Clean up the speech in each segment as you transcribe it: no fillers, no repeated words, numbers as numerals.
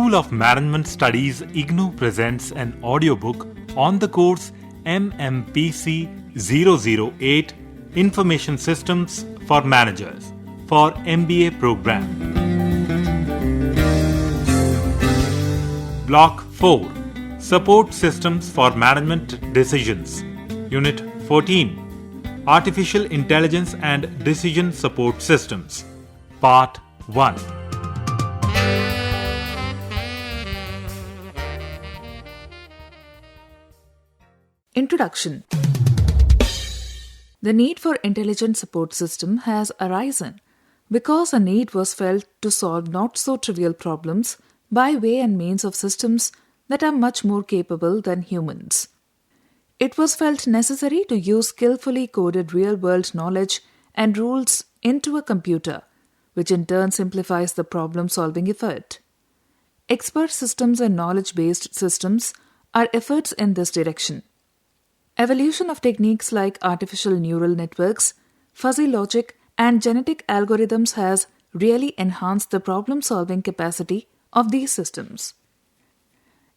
School of Management Studies IGNOU presents an audiobook on the course MMPC 008 Information Systems for Managers for MBA program. Block 4 Support Systems for Management Decisions. Unit 14 Artificial Intelligence and Decision Support Systems. Part 1. Introduction. The need for intelligent support system has arisen because a need was felt to solve not so trivial problems by way and means of systems that are much more capable than humans. It was felt necessary to use skillfully coded real-world knowledge and rules into a computer, which in turn simplifies the problem-solving effort. Expert systems and knowledge-based systems are efforts in this direction. Evolution of techniques like artificial neural networks, fuzzy logic, and genetic algorithms has really enhanced the problem-solving capacity of these systems.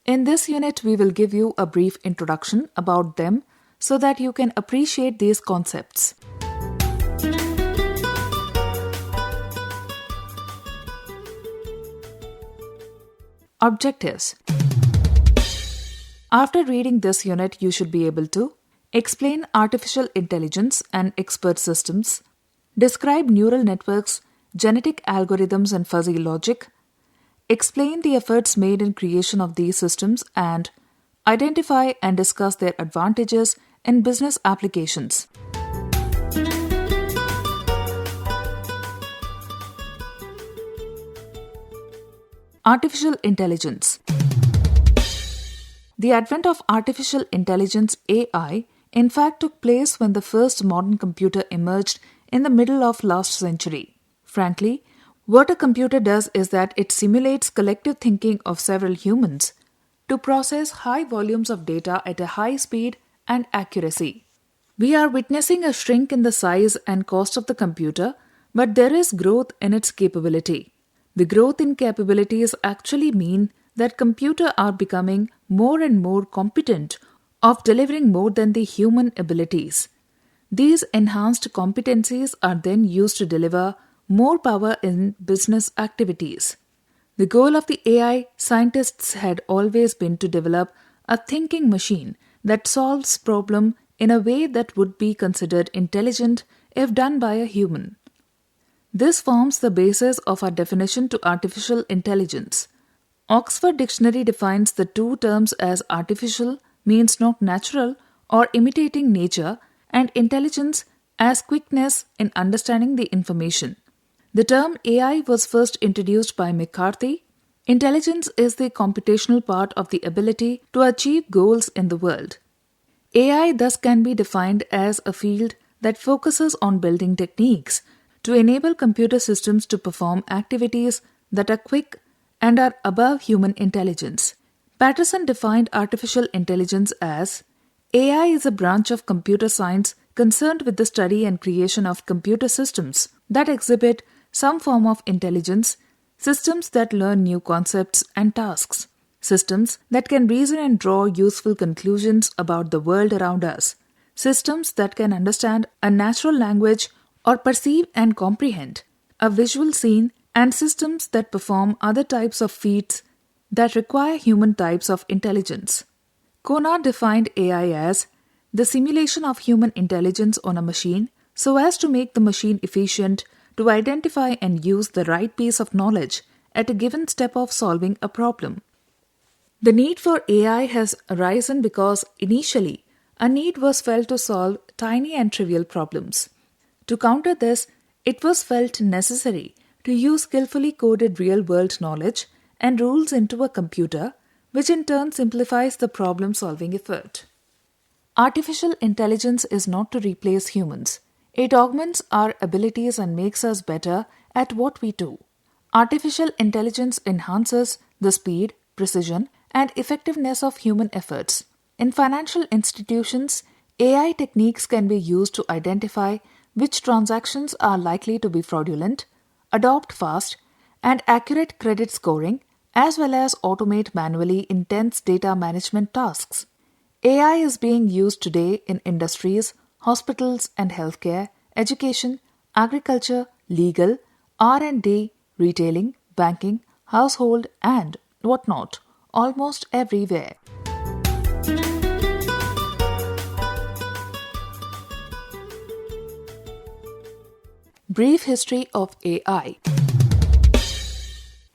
In this unit, we will give you a brief introduction about them so that you can appreciate these concepts. Objectives. After reading this unit, you should be able to explain artificial intelligence and expert systems, describe neural networks, genetic algorithms and fuzzy logic, explain the efforts made in creation of these systems, and identify and discuss their advantages in business applications. Artificial intelligence. The advent of artificial intelligence AI in fact took place when the first modern computer emerged in the middle of last century. Frankly, what a computer does is that it simulates collective thinking of several humans to process high volumes of data at a high speed and accuracy. We are witnessing a shrink in the size and cost of the computer, but there is growth in its capability. The growth in capabilities actually mean that computers are becoming more and more competent of delivering more than the human abilities. These enhanced competencies are then used to deliver more power in business activities. The goal of the AI scientists had always been to develop a thinking machine that solves problems in a way that would be considered intelligent if done by a human. This forms the basis of our definition to artificial intelligence. Oxford Dictionary defines the two terms as artificial means not natural or imitating nature, and intelligence as quickness in understanding the information. The term AI was first introduced by McCarthy. Intelligence is the computational part of the ability to achieve goals in the world. AI thus can be defined as a field that focuses on building techniques to enable computer systems to perform activities that are quick and are above human intelligence. Patterson defined artificial intelligence as AI is a branch of computer science concerned with the study and creation of computer systems that exhibit some form of intelligence, systems that learn new concepts and tasks, systems that can reason and draw useful conclusions about the world around us, systems that can understand a natural language or perceive and comprehend a visual scene, and systems that perform other types of feats that require human types of intelligence. Conard defined AI as the simulation of human intelligence on a machine so as to make the machine efficient to identify and use the right piece of knowledge at a given step of solving a problem. The need for AI has arisen because initially a need was felt to solve tiny and trivial problems. To counter this, it was felt necessary to use skillfully coded real-world knowledge and rules into a computer, which in turn simplifies the problem-solving effort. Artificial intelligence is not to replace humans. It augments our abilities and makes us better at what we do. Artificial intelligence enhances the speed, precision, and effectiveness of human efforts. In financial institutions, AI techniques can be used to identify which transactions are likely to be fraudulent, adopt fast and accurate credit scoring, as well as automate manually intense data management tasks. AI is being used today in industries, hospitals and healthcare, education, agriculture, legal, R&D, retailing, banking, household and whatnot, almost everywhere. Brief history of AI.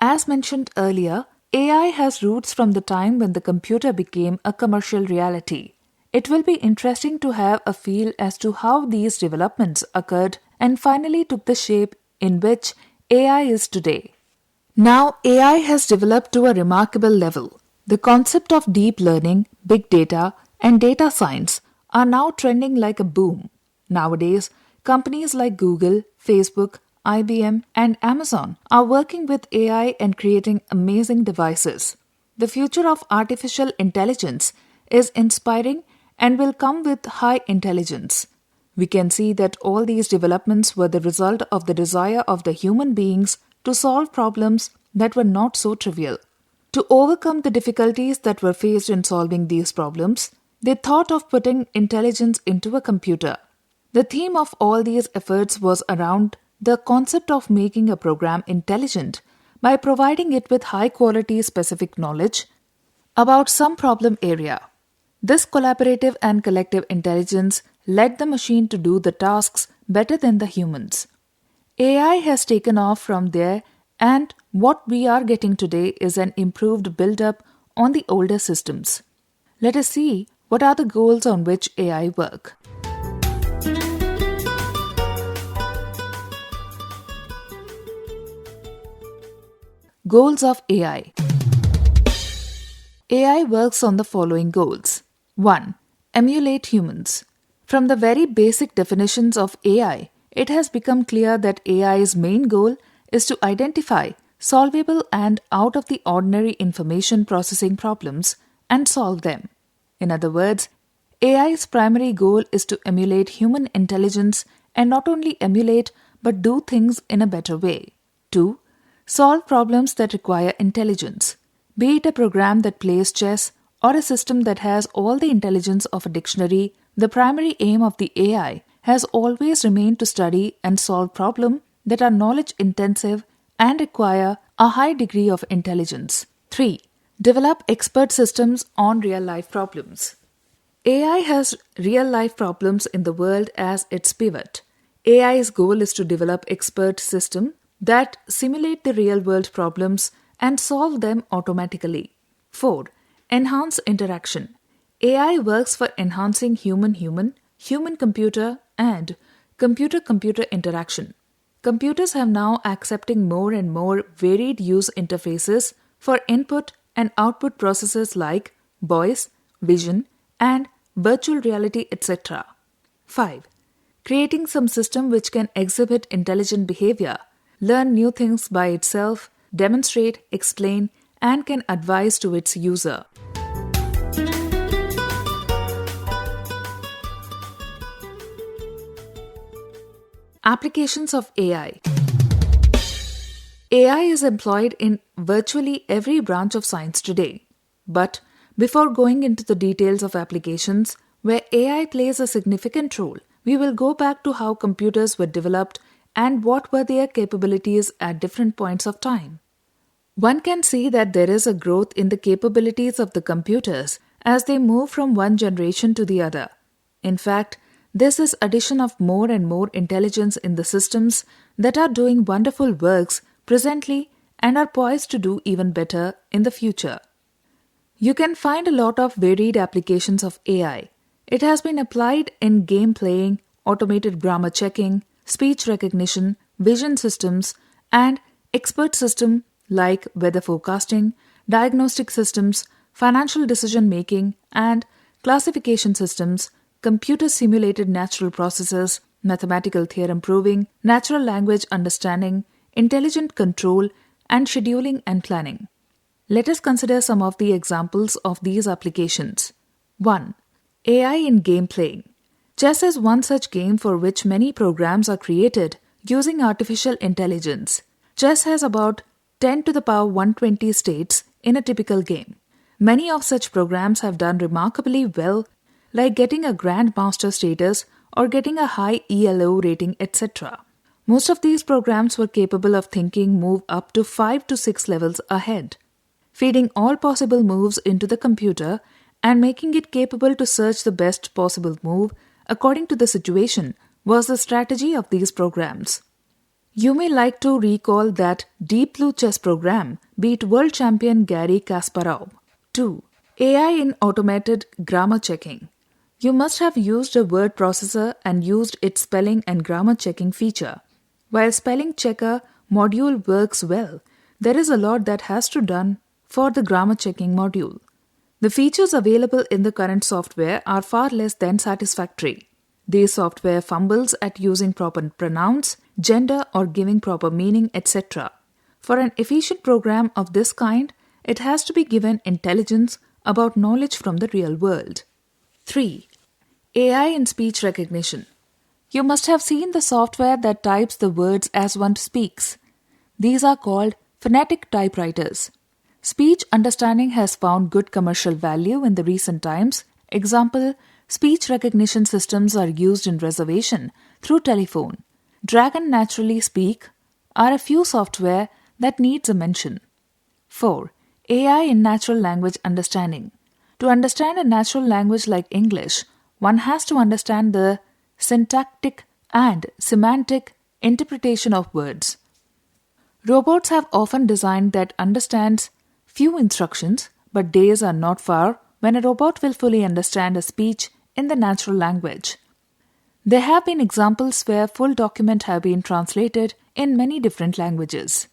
As mentioned earlier, AI has roots from the time when the computer became a commercial reality. It will be interesting to have a feel as to how these developments occurred and finally took the shape in which AI is today. Now, AI has developed to a remarkable level. The concept of deep learning, big data, and data science are now trending like a boom. Nowadays, companies like Google, Facebook, IBM, and Amazon are working with AI and creating amazing devices. The future of artificial intelligence is inspiring and will come with high intelligence. We can see that all these developments were the result of the desire of the human beings to solve problems that were not so trivial. To overcome the difficulties that were faced in solving these problems, they thought of putting intelligence into a computer. The theme of all these efforts was around the concept of making a program intelligent by providing it with high-quality specific knowledge about some problem area. This collaborative and collective intelligence led the machine to do the tasks better than the humans. AI has taken off from there, and what we are getting today is an improved build-up on the older systems. Let us see what are the goals on which AI work. Goals of AI. AI works on the following goals. 1. Emulate humans. From the very basic definitions of AI, it has become clear that AI's main goal is to identify solvable and out-of-the-ordinary information processing problems and solve them. In other words, AI's primary goal is to emulate human intelligence and not only emulate but do things in a better way. 2. Solve problems that require intelligence. Be it a program that plays chess or a system that has all the intelligence of a dictionary, the primary aim of the AI has always remained to study and solve problems that are knowledge-intensive and require a high degree of intelligence. 3. Develop expert systems on real-life problems. AI has real-life problems in the world as its pivot. AI's goal is to develop expert systems that simulate the real-world problems and solve them automatically. 4. Enhance interaction. AI works for enhancing human-human, human-computer, and computer-computer interaction. Computers have now accepting more and more varied use interfaces for input and output processes like voice, vision, and virtual reality, etc. 5. Creating some system which can exhibit intelligent behavior, learn new things by itself, demonstrate, explain, and can advise to its user. Applications of AI. AI is employed in virtually every branch of science today. But before going into the details of applications where AI plays a significant role, we will go back to how computers were developed and what were their capabilities at different points of time. One can see that there is a growth in the capabilities of the computers as they move from one generation to the other. In fact, this is addition of more and more intelligence in the systems that are doing wonderful works presently and are poised to do even better in the future. You can find a lot of varied applications of AI. It has been applied in game playing, automated grammar checking, speech recognition, vision systems, and expert systems like weather forecasting, diagnostic systems, financial decision making, and classification systems, computer simulated natural processes, mathematical theorem proving, natural language understanding, intelligent control, and scheduling and planning. Let us consider some of the examples of these applications. 1. AI in game playing. Chess is one such game for which many programs are created using artificial intelligence. Chess has about 10 to the power 120 states in a typical game. Many of such programs have done remarkably well, like getting a Grandmaster status or getting a high ELO rating, etc. Most of these programs were capable of thinking move up to 5 to 6 levels ahead, feeding all possible moves into the computer and making it capable to search the best possible move according to the situation was the strategy of these programs. You may like to recall that Deep Blue chess program beat world champion Garry Kasparov. 2. AI in automated grammar checking. You must have used a word processor and used its spelling and grammar checking feature. While spelling checker module works well, there is a lot that has to be done for the grammar checking module. The features available in the current software are far less than satisfactory. This software fumbles at using proper pronouns, gender, or giving proper meaning, etc. For an efficient program of this kind, it has to be given intelligence about knowledge from the real world. 3. AI in speech recognition. You must have seen the software that types the words as one speaks. These are called phonetic typewriters. Speech understanding has found good commercial value in the recent times. Example, speech recognition systems are used in reservation through telephone. Dragon Naturally Speak are a few software that needs a mention. 4. AI in natural language understanding. To understand a natural language like English, one has to understand the syntactic and semantic interpretation of words. Robots have often designed that understands few instructions, but days are not far when a robot will fully understand a speech in the natural language. There have been examples where full documents have been translated in many different languages.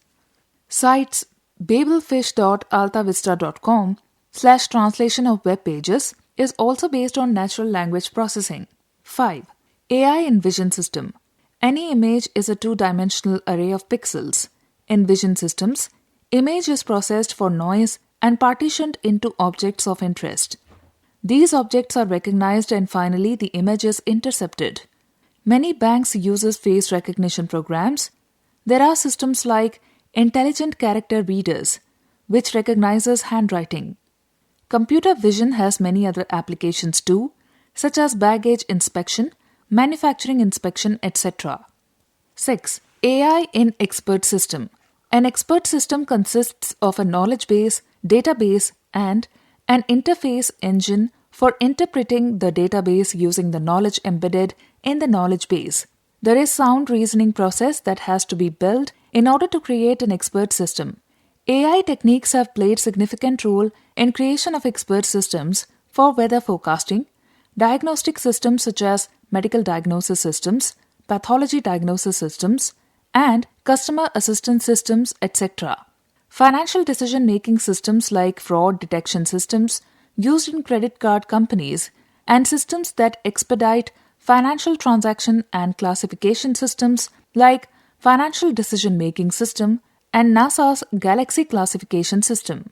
Sites babelfish.altavista.com/translation of web pages is also based on natural language processing. 5. AI in vision system. Any image is a two-dimensional array of pixels. In vision systems, image is processed for noise and partitioned into objects of interest. These objects are recognized and finally the image is intercepted. Many banks uses face recognition programs. There are systems like intelligent character readers, which recognizes handwriting. Computer vision has many other applications too, such as baggage inspection, manufacturing inspection, etc. 6. AI in expert system. An expert system consists of a knowledge base, database, and an interface engine for interpreting the database using the knowledge embedded in the knowledge base. There is sound reasoning process that has to be built in order to create an expert system. AI techniques have played significant role in creation of expert systems for weather forecasting, diagnostic systems such as medical diagnosis systems, pathology diagnosis systems, and customer assistance systems, etc. Financial decision-making systems like fraud detection systems used in credit card companies and systems that expedite financial transaction and classification systems like Financial Decision-Making System and NASA's Galaxy Classification System.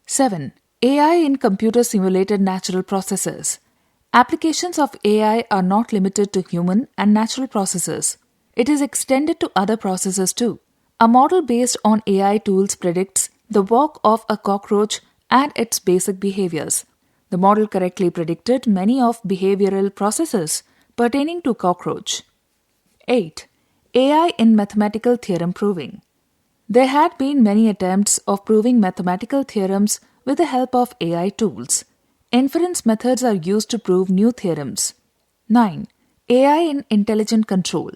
7. AI in computer-simulated natural processes. Applications of AI are not limited to human and natural processes. It is extended to other processes too. A model based on AI tools predicts the walk of a cockroach and its basic behaviors. The model correctly predicted many of behavioral processes pertaining to cockroach. 8. AI in mathematical theorem proving. There had been many attempts of proving mathematical theorems with the help of AI tools. Inference methods are used to prove new theorems. 9. AI in intelligent control.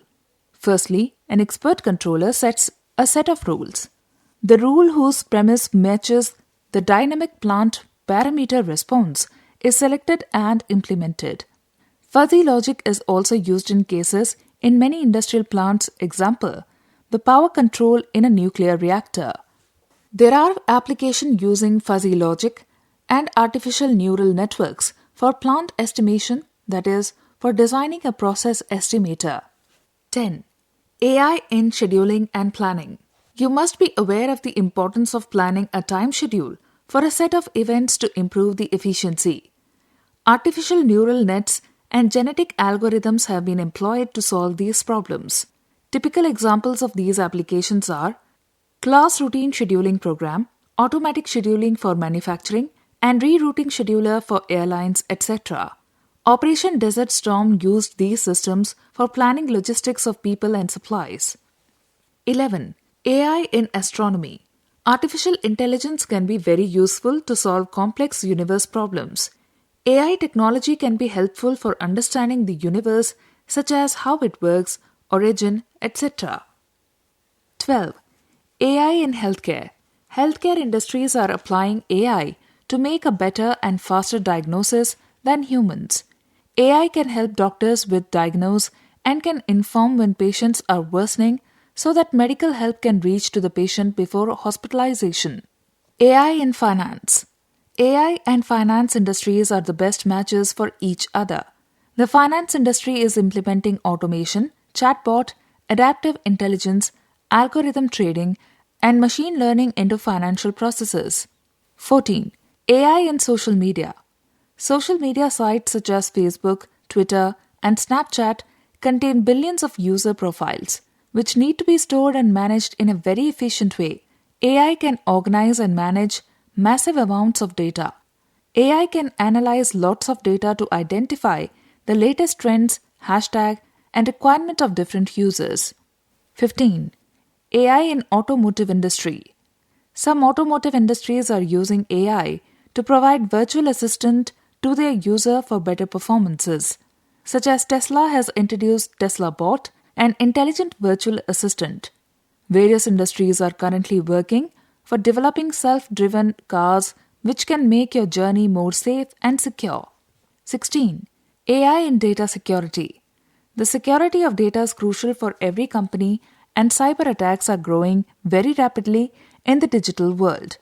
Firstly, an expert controller sets a set of rules. The rule whose premise matches the dynamic plant parameter response is selected and implemented. Fuzzy logic is also used in cases in many industrial plants, example, the power control in a nuclear reactor. There are applications using fuzzy logic and artificial neural networks for plant estimation, that is, for designing a process estimator. 10. AI in scheduling and planning. You must be aware of the importance of planning a time schedule for a set of events to improve the efficiency. Artificial neural nets and genetic algorithms have been employed to solve these problems. Typical examples of these applications are class routine scheduling program, automatic scheduling for manufacturing, and rerouting scheduler for airlines, etc. Operation Desert Storm used these systems for planning logistics of people and supplies. 11. AI in astronomy. Artificial intelligence can be very useful to solve complex universe problems. AI technology can be helpful for understanding the universe, such as how it works, origin, etc. 12. AI in healthcare. Healthcare industries are applying AI to make a better and faster diagnosis than humans. AI can help doctors with diagnose and can inform when patients are worsening so that medical help can reach to the patient before hospitalization. AI in finance. AI and finance industries are the best matches for each other. The finance industry is implementing automation, chatbot, adaptive intelligence, algorithm trading, and machine learning into financial processes. 14. AI in social media. Social media sites such as Facebook, Twitter, and Snapchat contain billions of user profiles, which need to be stored and managed in a very efficient way. AI can organize and manage massive amounts of data. AI can analyze lots of data to identify the latest trends, hashtag, and requirement of different users. 15. AI in automotive industry. Some automotive industries are using AI to provide virtual assistant to their user for better performances, such as Tesla has introduced Tesla Bot, an intelligent virtual assistant. Various industries are currently working for developing self-driven cars which can make your journey more safe and secure. 16. AI in data security. The security of data is crucial for every company, and cyber attacks are growing very rapidly in the digital world.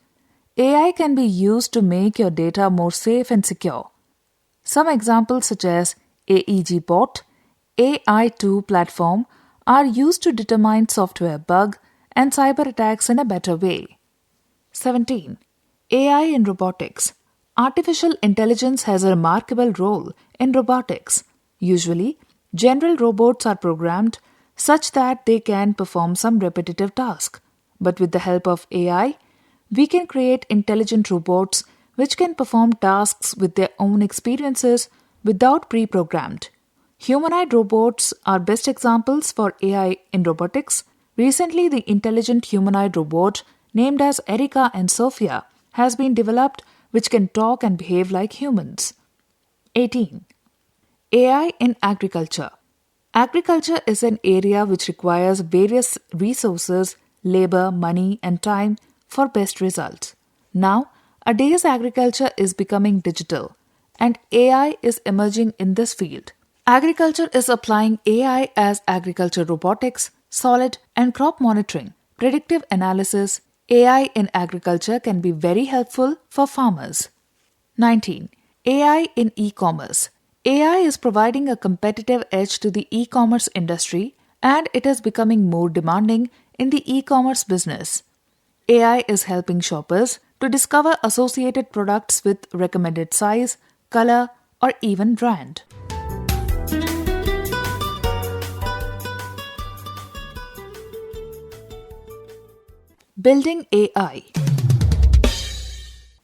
AI can be used to make your data more safe and secure. Some examples such as AEG Bot, AI2 platform are used to determine software bug and cyber attacks in a better way. 17. AI in robotics. Artificial intelligence has a remarkable role in robotics. Usually, general robots are programmed such that they can perform some repetitive task. But with the help of AI, we can create intelligent robots which can perform tasks with their own experiences without pre-programmed. Humanoid robots are best examples for AI in robotics. Recently, the intelligent humanoid robot named as Erika and Sophia has been developed which can talk and behave like humans. 18. AI in agriculture. Agriculture is an area which requires various resources, labor, money, and time for best results. Now, a day's agriculture is becoming digital, and AI is emerging in this field. Agriculture is applying AI as agriculture robotics, solid and crop monitoring, predictive analysis. AI in agriculture can be very helpful for farmers. 19. AI in e-commerce. AI is providing a competitive edge to the e-commerce industry, and it is becoming more demanding in the e-commerce business. AI is helping shoppers to discover associated products with recommended size, color, or even brand. Building AI.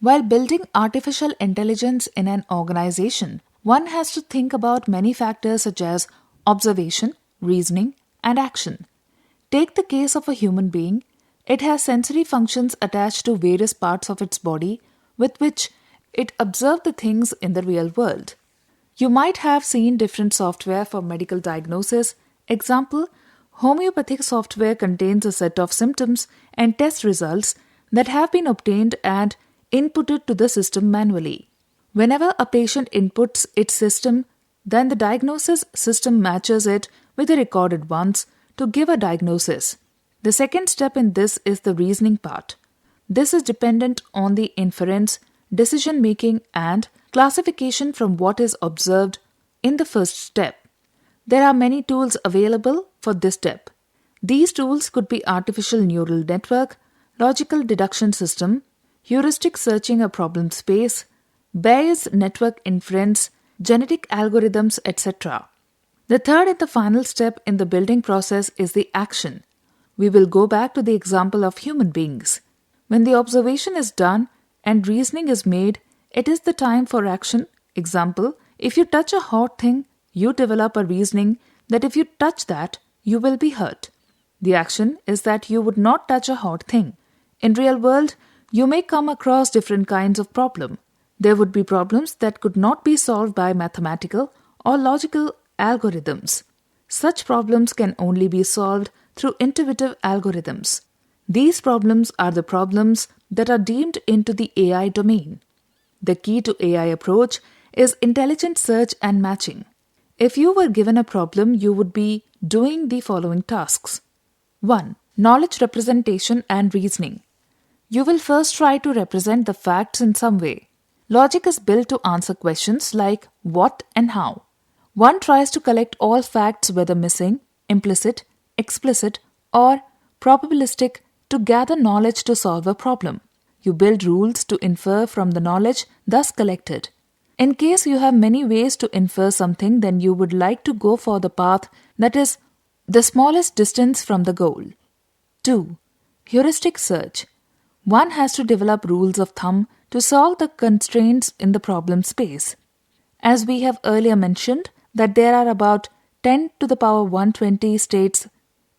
While building artificial intelligence in an organization, one has to think about many factors such as observation, reasoning, and action. Take the case of a human being. It has sensory functions attached to various parts of its body with which it observes the things in the real world. You might have seen different software for medical diagnosis. Example, homeopathic software contains a set of symptoms and test results that have been obtained and inputted to the system manually. Whenever a patient inputs its system, then the diagnosis system matches it with the recorded ones to give a diagnosis. The second step in this is the reasoning part. This is dependent on the inference, decision-making, and classification from what is observed in the first step. There are many tools available for this step. These tools could be artificial neural network, logical deduction system, heuristic searching a problem space, Bayes network inference, genetic algorithms, etc. The third and the final step in the building process is the action. we will go back to the example of human beings. When the observation is done and reasoning is made, it is the time for action. Example, if you touch a hot thing, you develop a reasoning that if you touch that, you will be hurt. The action is that you would not touch a hot thing. In real world, you may come across different kinds of problem. There would be problems that could not be solved by mathematical or logical algorithms. Such problems can only be solved through intuitive algorithms. These problems are the problems that are deemed into the AI domain. The key to AI approach is intelligent search and matching. If you were given a problem, you would be doing the following tasks. 1. Knowledge representation and reasoning. You will first try to represent the facts in some way. Logic is built to answer questions like what and how. One tries to collect all facts, whether missing, implicit, explicit, or probabilistic, to gather knowledge to solve a problem. You build rules to infer from the knowledge thus collected. In case you have many ways to infer something, then you would like to go for the path that is the smallest distance from the goal. 2. Heuristic search. One has to develop rules of thumb to solve the constraints in the problem space. As we have earlier mentioned that there are about 10 to the power 120 states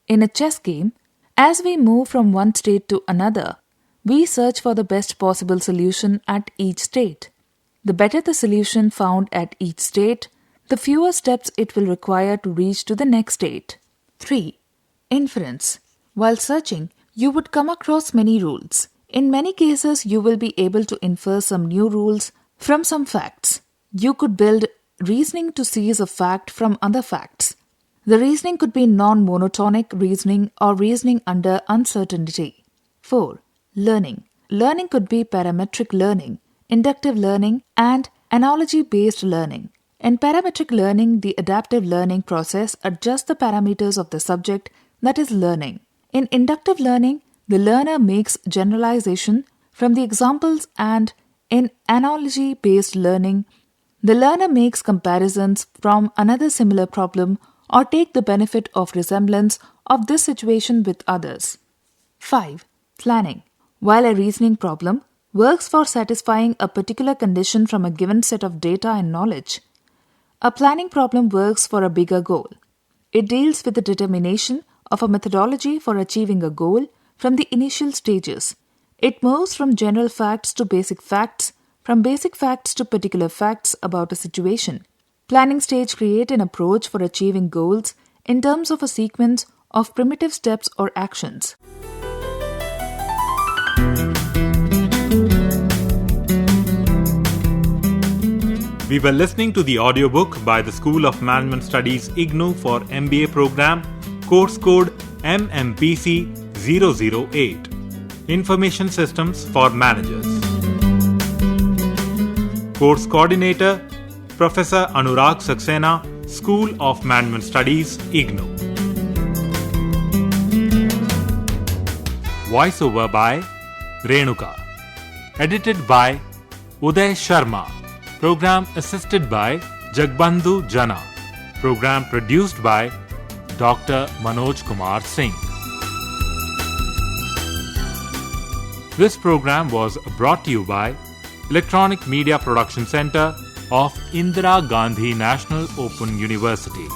in a chess game, as we move from one state to another, we search for the best possible solution at each state. The better the solution found at each state, the fewer steps it will require to reach to the next state. 3. Inference. While searching, you would come across many rules. In many cases, you will be able to infer some new rules from some facts. You could build reasoning to seize a fact from other facts. The reasoning could be non-monotonic reasoning or reasoning under uncertainty. 4. Learning. Learning could be parametric learning, inductive learning, and analogy-based learning. In parametric learning, the adaptive learning process adjusts the parameters of the subject that is learning. In inductive learning, the learner makes generalization from the examples, and in analogy-based learning, the learner makes comparisons from another similar problem or take the benefit of resemblance of this situation with others. 5. Planning. While a reasoning problem works for satisfying a particular condition from a given set of data and knowledge, a planning problem works for a bigger goal. It deals with the determination of a methodology for achieving a goal from the initial stages. It moves from general facts to basic facts, from basic facts to particular facts about a situation. Planning stage create an approach for achieving goals in terms of a sequence of primitive steps or actions. We were listening to the audiobook by the School of Management Studies IGNOU for MBA program, course code MMPC 008, Information Systems for Managers. Course Coordinator, Professor Anurag Saxena, School of Management Studies IGNOU. Voiceover by Renuka. Edited by Uday Sharma. Program assisted by Jagbandhu Jana. Program produced by Dr. Manoj Kumar Singh. This program was brought to you by Electronic Media Production Center of Indira Gandhi National Open University.